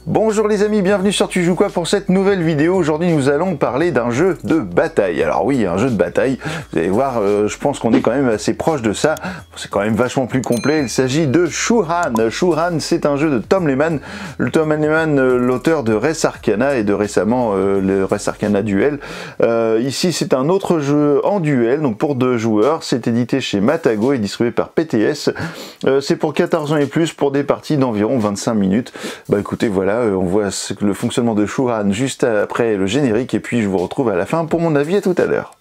Bonjour les amis, bienvenue sur Tu joues quoi pour cette nouvelle vidéo. Aujourd'hui nous allons parler d'un jeu de bataille. Alors oui, un jeu de bataille, vous allez voir, je pense qu'on est quand même assez proche de ça. C'est quand même vachement plus complet. Il s'agit de Shu-Han. Shu-Han, c'est un jeu de Tom Lehmann. Tom Lehmann, l'auteur de Res Arcana et de récemment le Res Arcana Duel. Ici c'est un autre jeu en duel, donc pour 2 joueurs. C'est édité chez Matago et distribué par PTS. C'est pour 14 ans et plus, pour des parties d'environ 25 minutes. Bah écoutez, voilà. On voit le fonctionnement de Shu-Han juste après le générique et puis je vous retrouve à la fin pour mon avis. À tout à l'heure.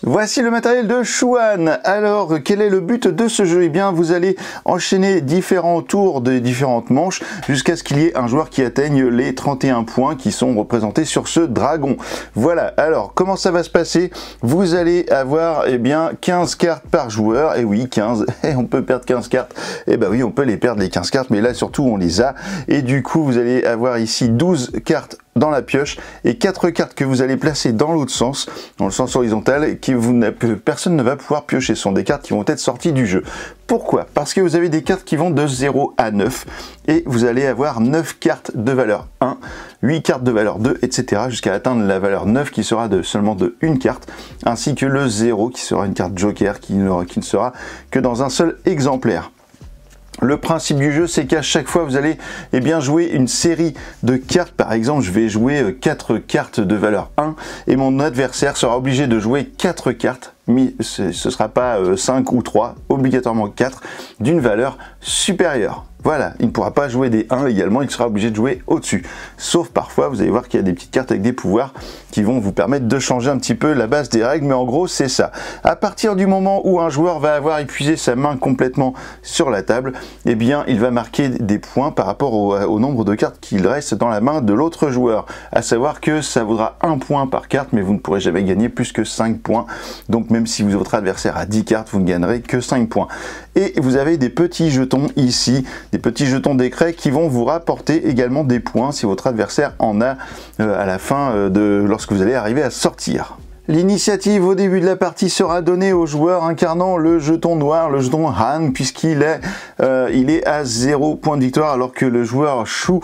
Voici le matériel de Shu-Han. Alors, quel est le but de ce jeu? Eh bien, vous allez enchaîner différents tours de différentes manches jusqu'à ce qu'il y ait un joueur qui atteigne les 31 points qui sont représentés sur ce dragon. Voilà. Alors, comment ça va se passer? Vous allez avoir, eh bien, 15 cartes par joueur. Et oui, 15. Et on peut perdre 15 cartes. Eh ben oui, on peut les perdre les 15 cartes, mais là, surtout, on les a. Et du coup, vous allez avoir ici 12 cartes dans la pioche et 4 cartes que vous allez placer dans l'autre sens, dans le sens horizontal, que personne ne va pouvoir piocher. Ce sont des cartes qui vont être sorties du jeu. Pourquoi? Parce que vous avez des cartes qui vont de 0 à 9 et vous allez avoir 9 cartes de valeur 1, 8 cartes de valeur 2, etc. jusqu'à atteindre la valeur 9 qui sera seulement de une carte, ainsi que le 0 qui sera une carte joker qui ne sera que dans un seul exemplaire. Le principe du jeu, c'est qu'à chaque fois, vous allez jouer une série de cartes. Par exemple, je vais jouer 4 cartes de valeur 1 et mon adversaire sera obligé de jouer 4 cartes, mais ce ne sera pas 5 ou 3, obligatoirement 4, d'une valeur supérieure. Voilà, il ne pourra pas jouer des 1 également, il sera obligé de jouer au-dessus. Sauf parfois, vous allez voir qu'il y a des petites cartes avec des pouvoirs qui vont vous permettre de changer un petit peu la base des règles, mais en gros, c'est ça. À partir du moment où un joueur va avoir épuisé sa main complètement sur la table, eh bien, il va marquer des points par rapport au nombre de cartes qu'il reste dans la main de l'autre joueur. À savoir que ça vaudra 1 point par carte, mais vous ne pourrez jamais gagner plus que 5 points. Donc, même si votre adversaire a 10 cartes, vous ne gagnerez que 5 points. Et vous avez des petits jetons ici, des petits jetons d'écret qui vont vous rapporter également des points si votre adversaire en a à la fin lorsque vous allez arriver à sortir. L'initiative au début de la partie sera donnée au joueur incarnant le jeton noir, le jeton Han, puisqu'il est, à 0 point de victoire, alors que le joueur Shu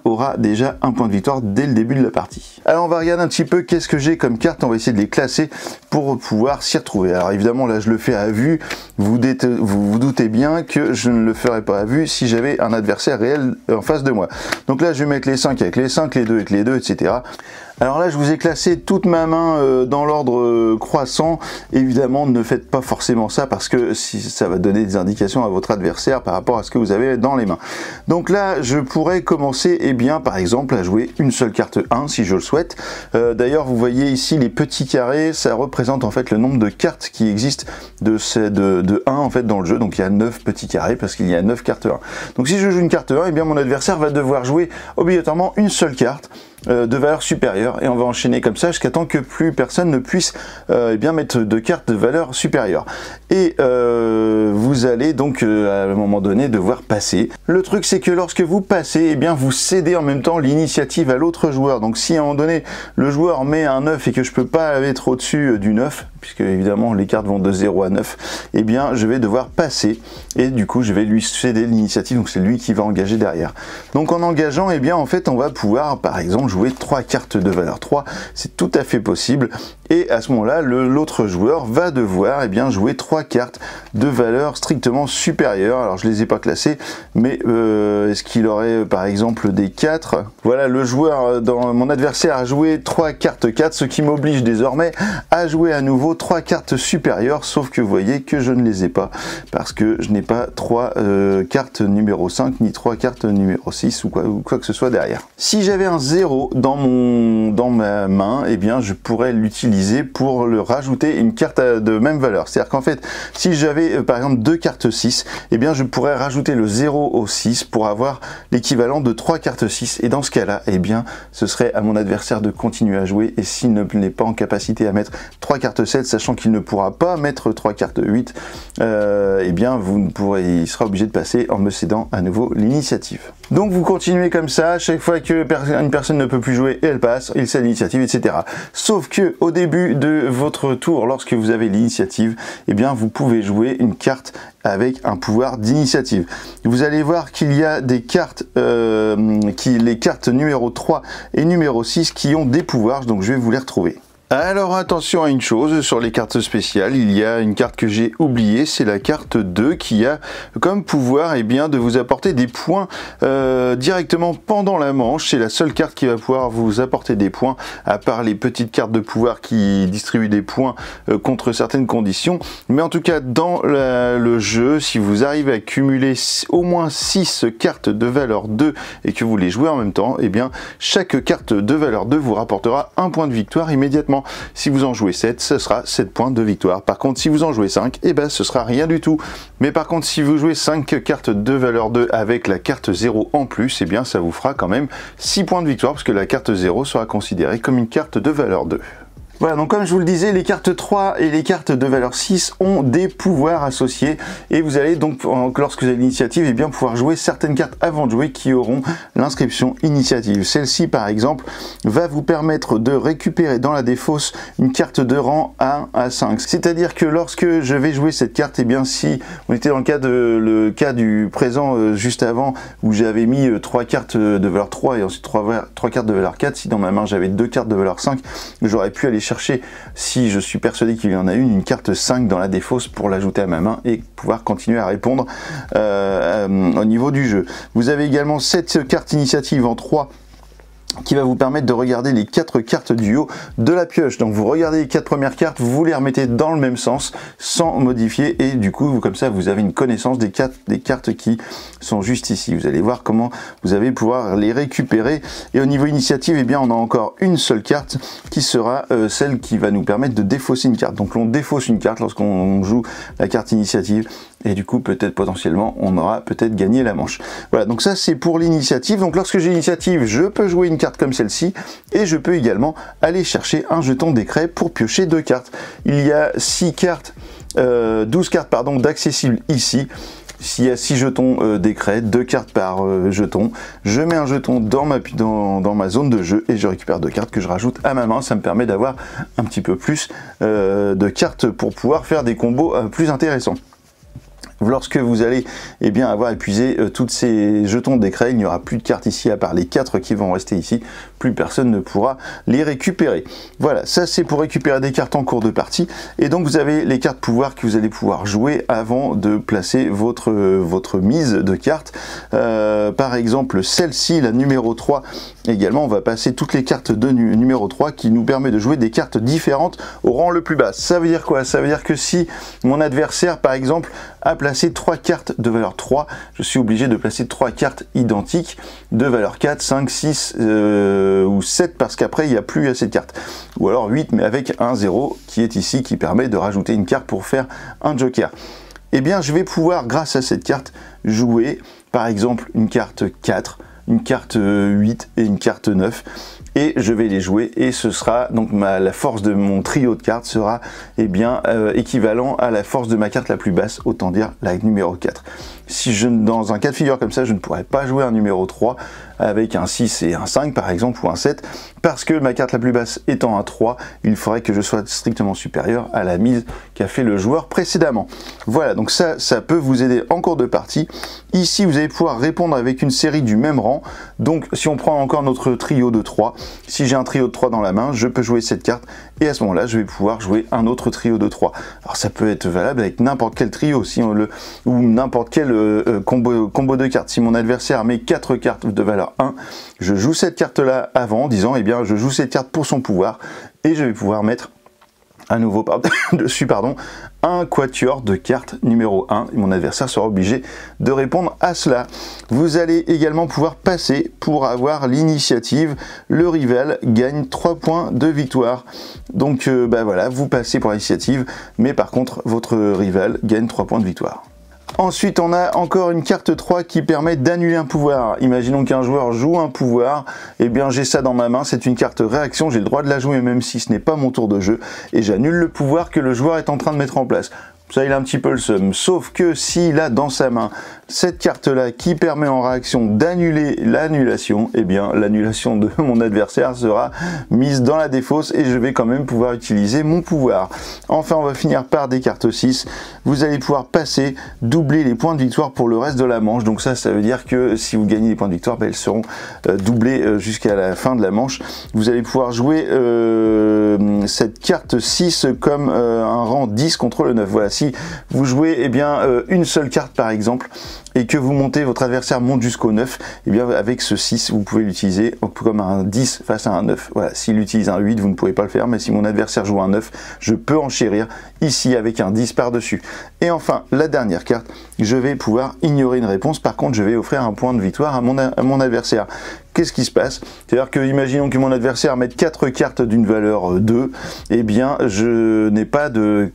aura déjà 1 point de victoire dès le début de la partie. Alors on va regarder un petit peu qu'est-ce que j'ai comme carte, on va essayer de les classer pour pouvoir s'y retrouver. Alors évidemment là je le fais à vue, vous vous doutez bien que je ne le ferais pas à vue si j'avais un adversaire réel en face de moi. Donc là je vais mettre les 5 avec les 5, les 2 avec les 2, etc. Alors là, je vous ai classé toute ma main dans l'ordre croissant. Évidemment, ne faites pas forcément ça parce que ça va donner des indications à votre adversaire par rapport à ce que vous avez dans les mains. Donc là, je pourrais commencer, par exemple, à jouer une seule carte 1 si je le souhaite. D'ailleurs, vous voyez ici les petits carrés, ça représente en fait le nombre de cartes qui existent de 1 en fait dans le jeu. Donc il y a 9 petits carrés parce qu'il y a 9 cartes 1. Donc si je joue une carte 1, mon adversaire va devoir jouer obligatoirement une seule carte de valeur supérieure et on va enchaîner comme ça jusqu'à temps que plus personne ne puisse mettre de cartes de valeur supérieure et vous allez donc à un moment donné devoir passer. Le truc c'est que lorsque vous passez, vous cédez en même temps l'initiative à l'autre joueur. Donc si à un moment donné le joueur met un 9 et que je peux pas être au-dessus du 9, puisque évidemment les cartes vont de 0 à 9, je vais devoir passer et du coup je vais lui céder l'initiative, donc c'est lui qui va engager derrière. Donc en engageant, en fait on va pouvoir par exemple jouer 3 cartes de valeur 3, c'est tout à fait possible et à ce moment-là l'autre joueur va devoir jouer 3 cartes de valeur strictement supérieure. Alors je les ai pas classées, mais est-ce qu'il aurait par exemple des 4? Voilà, le joueur dans mon adversaire a joué 3 cartes 4, ce qui m'oblige désormais à jouer à nouveau 3 cartes supérieures, sauf que vous voyez que je ne les ai pas parce que je n'ai pas 3 cartes numéro 5 ni 3 cartes numéro 6 ou quoi que ce soit derrière. Si j'avais un 0 dans ma main, je pourrais l'utiliser pour le rajouter une carte de même valeur. C'est-à-dire qu'en fait, si j'avais par exemple 2 cartes 6, je pourrais rajouter le 0 au 6 pour avoir l'équivalent de 3 cartes 6 et dans ce cas-là, ce serait à mon adversaire de continuer à jouer et s'il n'est pas en capacité à mettre 3 cartes 7, sachant qu'il ne pourra pas mettre 3 cartes 8, il sera obligé de passer en me cédant à nouveau l'initiative. Donc vous continuez comme ça, à chaque fois que une personne ne peut plus jouer, elle passe, il cède l'initiative, etc. Sauf que au début de votre tour, lorsque vous avez l'initiative, eh bien vous pouvez jouer une carte avec un pouvoir d'initiative. Vous allez voir qu'il y a des cartes, les cartes numéro 3 et numéro 6 qui ont des pouvoirs, donc je vais vous les retrouver. Alors attention à une chose, sur les cartes spéciales, il y a une carte que j'ai oubliée, c'est la carte 2 qui a comme pouvoir de vous apporter des points directement pendant la manche. C'est la seule carte qui va pouvoir vous apporter des points, à part les petites cartes de pouvoir qui distribuent des points contre certaines conditions. Mais en tout cas, dans le jeu, si vous arrivez à cumuler au moins 6 cartes de valeur 2 et que vous les jouez en même temps, chaque carte de valeur 2 vous rapportera un point de victoire immédiatement. Si vous en jouez 7, ce sera 7 points de victoire. Par contre, si vous en jouez 5, ce sera rien du tout. Mais par contre, si vous jouez 5 cartes de valeur 2 avec la carte 0 en plus, ça vous fera quand même 6 points de victoire, parce que la carte 0 sera considérée comme une carte de valeur 2. Voilà, donc comme je vous le disais, les cartes 3 et les cartes de valeur 6 ont des pouvoirs associés, et vous allez donc, lorsque vous avez l'initiative, pouvoir jouer certaines cartes avant de jouer qui auront l'inscription initiative. Celle-ci, par exemple, va vous permettre de récupérer dans la défausse une carte de rang 1 à 5. C'est-à-dire que lorsque je vais jouer cette carte, si on était dans le cas du présent juste avant, où j'avais mis 3 cartes de valeur 3 et ensuite 3 cartes de valeur 4, si dans ma main j'avais 2 cartes de valeur 5, j'aurais pu aller chercher, si je suis persuadé qu'il y en a une carte 5 dans la défausse pour l'ajouter à ma main et pouvoir continuer à répondre au niveau du jeu. Vous avez également cette carte initiative en 3 qui va vous permettre de regarder les 4 cartes du haut de la pioche. Donc vous regardez les 4 premières cartes, vous les remettez dans le même sens sans modifier, et du coup comme ça vous avez une connaissance des cartes qui sont juste ici. Vous allez voir comment vous allez pouvoir les récupérer. Et au niveau initiative, on a encore une seule carte qui sera celle qui va nous permettre de défausser une carte. Donc on défausse une carte lorsqu'on joue la carte initiative, et du coup peut-être potentiellement on aura peut-être gagné la manche. Voilà, donc ça c'est pour l'initiative. Donc lorsque j'ai l'initiative, je peux jouer une carte comme celle-ci, et je peux également aller chercher un jeton décret pour piocher 2 cartes. Il y a 12 cartes d'accessibles ici. S'il y a 6 jetons décret, 2 cartes par jeton, je mets un jeton dans ma zone de jeu et je récupère 2 cartes que je rajoute à ma main. Ça me permet d'avoir un petit peu plus de cartes pour pouvoir faire des combos plus intéressants. Lorsque vous allez avoir épuisé tous ces jetons décret, il n'y aura plus de cartes ici à part les 4 qui vont rester ici. Plus personne ne pourra les récupérer. Voilà, ça c'est pour récupérer des cartes en cours de partie. Et donc vous avez les cartes pouvoir que vous allez pouvoir jouer avant de placer votre mise de cartes. Par exemple, celle-ci, la numéro 3, également, on va passer toutes les cartes de numéro 3 qui nous permet de jouer des cartes différentes au rang le plus bas. Ça veut dire quoi? Ça veut dire que si mon adversaire, par exemple, a placé 3 cartes de valeur 3, je suis obligé de placer 3 cartes identiques de valeur 4, 5, 6 ou 7, parce qu'après il n'y a plus assez de cartes. Ou alors 8, mais avec un 0 qui est ici, qui permet de rajouter une carte pour faire un joker. Je vais pouvoir, grâce à cette carte, jouer par exemple une carte 4, une carte 8 et une carte 9. Et je vais les jouer, et ce sera donc la force de mon trio de cartes sera équivalent à la force de ma carte la plus basse, autant dire la numéro 4. Si dans un cas de figure comme ça, je ne pourrais pas jouer un numéro 3 avec un 6 et un 5 par exemple, ou un 7, parce que ma carte la plus basse étant un 3, il faudrait que je sois strictement supérieur à la mise qu'a fait le joueur précédemment. Voilà, donc ça peut vous aider en cours de partie. Ici, vous allez pouvoir répondre avec une série du même rang. Donc si on prend encore notre trio de 3, si j'ai un trio de 3 dans la main, je peux jouer cette carte, et à ce moment-là, je vais pouvoir jouer un autre trio de 3. Alors ça peut être valable avec n'importe quel trio, ou n'importe quel combo de cartes. Si mon adversaire met 4 cartes de valeur 1, je joue cette carte-là avant, en disant, je joue cette carte pour son pouvoir, et je vais pouvoir mettre à nouveau dessus un quatuor de cartes numéro 1, et mon adversaire sera obligé de répondre à cela. Vous allez également pouvoir passer pour avoir l'initiative. Le rival gagne 3 points de victoire. Donc voilà, vous passez pour l'initiative, mais par contre votre rival gagne 3 points de victoire. Ensuite, on a encore une carte 3 qui permet d'annuler un pouvoir. Imaginons qu'un joueur joue un pouvoir, j'ai ça dans ma main, c'est une carte réaction, j'ai le droit de la jouer même si ce n'est pas mon tour de jeu, et j'annule le pouvoir que le joueur est en train de mettre en place. ça il a un petit peu le seum. Sauf que s'il a dans sa main cette carte-là qui permet en réaction d'annuler l'annulation, eh bien l'annulation de mon adversaire sera mise dans la défausse et je vais quand même pouvoir utiliser mon pouvoir. Enfin, on va finir par des cartes 6. Vous allez pouvoir passer, doubler les points de victoire pour le reste de la manche. Donc ça veut dire que si vous gagnez les points de victoire, elles seront doublées jusqu'à la fin de la manche. Vous allez pouvoir jouer cette carte 6 comme un rang 10 contre le 9. Voilà, si vous jouez eh bien, une seule carte par exemple, et que vous montez, votre adversaire monte jusqu'au 9, et bien avec ce 6, vous pouvez l'utiliser comme un 10 face à un 9. Voilà, s'il utilise un 8, vous ne pouvez pas le faire, mais si mon adversaire joue un 9, je peux enchérir ici avec un 10 par-dessus. Et enfin, la dernière carte, je vais pouvoir ignorer une réponse, par contre, je vais offrir un point de victoire à mon adversaire. Qu'est-ce qui se passe? C'est-à-dire que, imaginons que mon adversaire mette 4 cartes d'une valeur 2, eh bien, je n'ai pas de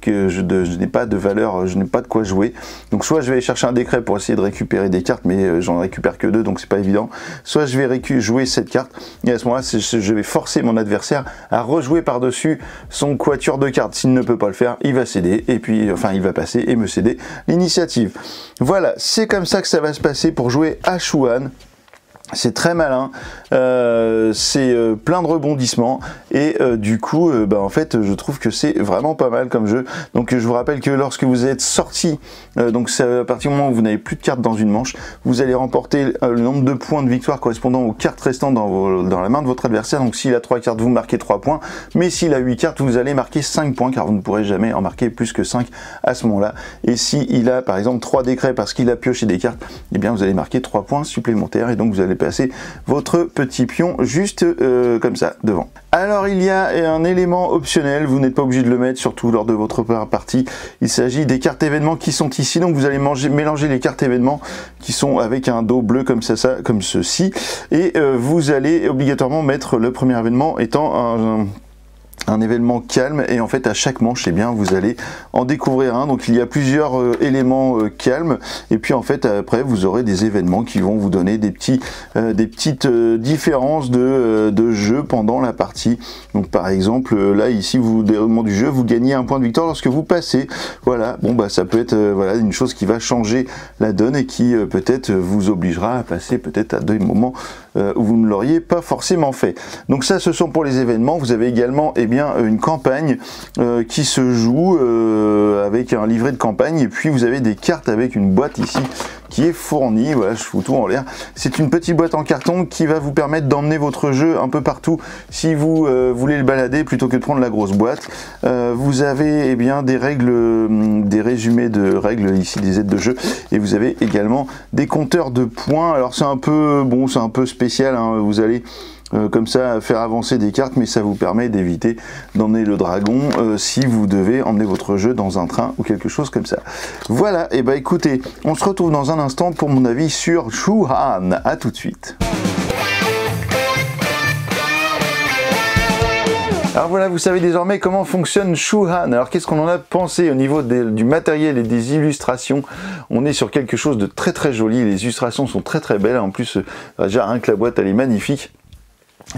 valeur, je n'ai pas de quoi jouer. Donc, soit je vais chercher un décret pour essayer de récupérer des cartes, mais j'en récupère que 2, donc c'est pas évident. Soit je vais jouer cette carte, et à ce moment-là, je vais forcer mon adversaire à rejouer par-dessus son quatuor de cartes. S'il ne peut pas le faire, il va céder, et puis, enfin, il va passer et me céder l'initiative. Voilà, c'est comme ça que ça va se passer pour jouer à Shuhan. C'est très malin, c'est plein de rebondissements et du coup, en fait, je trouve que c'est vraiment pas mal comme jeu. Donc je vous rappelle que lorsque vous êtes sorti, donc c'est à partir du moment où vous n'avez plus de cartes dans une manche, vous allez remporter le nombre de points de victoire correspondant aux cartes restantes dans la main de votre adversaire. Donc s'il a 3 cartes, vous marquez 3 points, mais s'il a 8 cartes, vous allez marquer 5 points, car vous ne pourrez jamais en marquer plus que 5 à ce moment-là. Et s'il a par exemple 3 décrets parce qu'il a pioché des cartes, eh bien vous allez marquer 3 points supplémentaires et donc vous allez passer votre petit pion juste comme ça devant. Alors il y a un élément optionnel, vous n'êtes pas obligé de le mettre, surtout lors de votre partie. Il s'agit des cartes événements qui sont ici, donc vous allez mélanger les cartes événements qui sont avec un dos bleu comme ça, comme ceci, et vous allez obligatoirement mettre le premier événement étant un événement calme, et en fait à chaque manche, eh bien, vous allez en découvrir un. Donc il y a plusieurs éléments calmes, et puis en fait après vous aurez des événements qui vont vous donner des petites différences de jeu pendant la partie. Donc par exemple là ici, au déroulement du jeu, vous gagnez un point de victoire lorsque vous passez. Voilà, bon bah ça peut être voilà une chose qui va changer la donne et qui peut-être vous obligera à passer peut-être à des moments où vous ne l'auriez pas forcément fait. Donc ça, ce sont pour les événements. Vous avez également eh bien, une campagne qui se joue avec un livret de campagne, et puis vous avez des cartes avec une boîte ici qui est fournie. Voilà, je fous tout en l'air. C'est une petite boîte en carton qui va vous permettre d'emmener votre jeu un peu partout si vous voulez le balader plutôt que de prendre la grosse boîte. Vous avez eh bien, des règles, des résumés de règles ici, des aides de jeu, et vous avez également des compteurs de points. Alors c'est un peu bon, c'est un peu spécial, hein. Vous allez comme ça faire avancer des cartes, mais ça vous permet d'éviter d'emmener le dragon si vous devez emmener votre jeu dans un train ou quelque chose comme ça. Voilà, et bah écoutez, on se retrouve dans un instant pour mon avis sur Shuhan. À tout de suite. Alors voilà, vous savez désormais comment fonctionne Shuhan. Alors qu'est-ce qu'on en a pensé au niveau du matériel et des illustrations? On est sur quelque chose de très très joli, les illustrations sont très très belles, en plus déjà rien que la boîte elle est magnifique.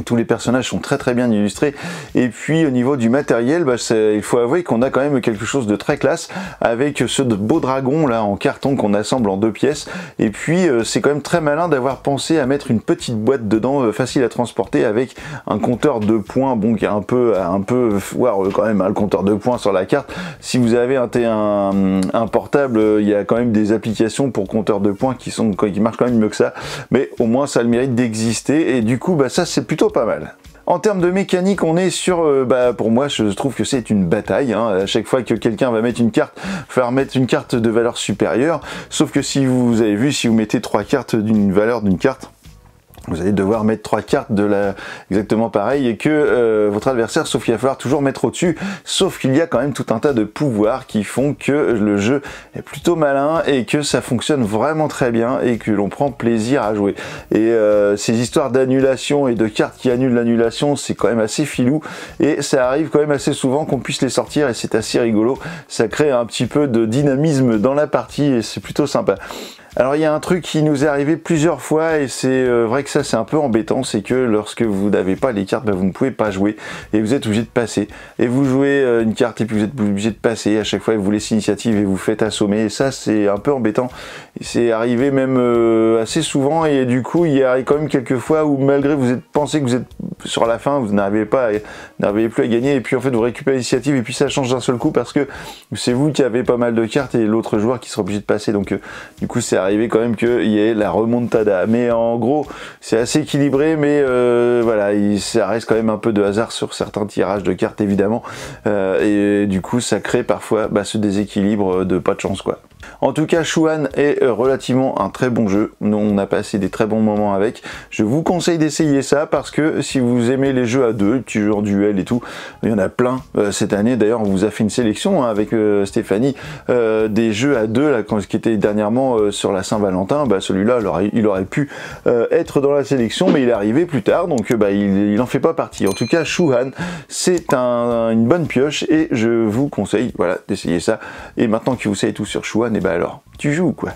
Tous les personnages sont très très bien illustrés, et puis au niveau du matériel, bah, il faut avouer qu'on a quand même quelque chose de très classe avec ce beau dragon là en carton qu'on assemble en 2 pièces, et puis c'est quand même très malin d'avoir pensé à mettre une petite boîte dedans facile à transporter avec un compteur de points, bon qui est un peu voir quand même hein, le compteur de points sur la carte. Si vous avez un portable, il y a quand même des applications pour compteur de points qui marchent quand même mieux que ça, mais au moins ça a le mérite d'exister, et du coup bah, ça c'est plutôt pas mal. En termes de mécanique, on est sur, pour moi, je trouve que c'est une bataille. Hein. À chaque fois que quelqu'un va mettre une carte, il va falloir mettre une carte de valeur supérieure. Sauf que si vous avez vu, si vous mettez 3 cartes d'une valeur d'une carte, vous allez devoir mettre 3 cartes exactement pareil, et que votre adversaire, sauf qu'il va falloir toujours mettre au-dessus, sauf qu'il y a quand même tout un tas de pouvoirs qui font que le jeu est plutôt malin et que ça fonctionne vraiment très bien et que l'on prend plaisir à jouer. Et ces histoires d'annulation et de cartes qui annulent l'annulation, c'est quand même assez filou, et ça arrive quand même assez souvent qu'on puisse les sortir, et c'est assez rigolo. Ça crée un petit peu de dynamisme dans la partie et c'est plutôt sympa. Alors il y a un truc qui nous est arrivé plusieurs fois et c'est vrai que ça c'est un peu embêtant, c'est que lorsque vous n'avez pas les cartes, vous ne pouvez pas jouer et vous êtes obligé de passer. Et vous jouez une carte et puis vous êtes obligé de passer, à chaque fois vous laissez l'initiative et vous faites assommer, et ça c'est un peu embêtant. C'est arrivé même assez souvent et du coup il y a quand même quelques fois où malgré vous pensez que vous êtes sur la fin, vous n'arrivez plus à gagner et puis en fait vous récupérez l'initiative et puis ça change d'un seul coup parce que c'est vous qui avez pas mal de cartes et l'autre joueur qui sera obligé de passer, donc du coup c'est arrivé quand même qu'il y ait la remontada, mais en gros c'est assez équilibré, mais voilà, ça reste quand même un peu de hasard sur certains tirages de cartes évidemment, et du coup ça crée parfois ce déséquilibre de pas de chance quoi. En tout cas, Shuan est relativement un très bon jeu. Nous, on a passé des très bons moments avec. Je vous conseille d'essayer ça parce que si vous aimez les jeux à deux, les petits jeux en duel et tout, il y en a plein cette année. D'ailleurs, on vous a fait une sélection avec Stéphanie des jeux à deux là, qui était dernièrement sur la Saint-Valentin. Celui-là, il aurait pu être dans la sélection, mais il est arrivé plus tard, donc il n'en fait pas partie. En tout cas, Shuan, c'est une bonne pioche et je vous conseille, voilà, d'essayer ça. Et maintenant que vous savez tout sur Shuan, et alors, tu joues quoi?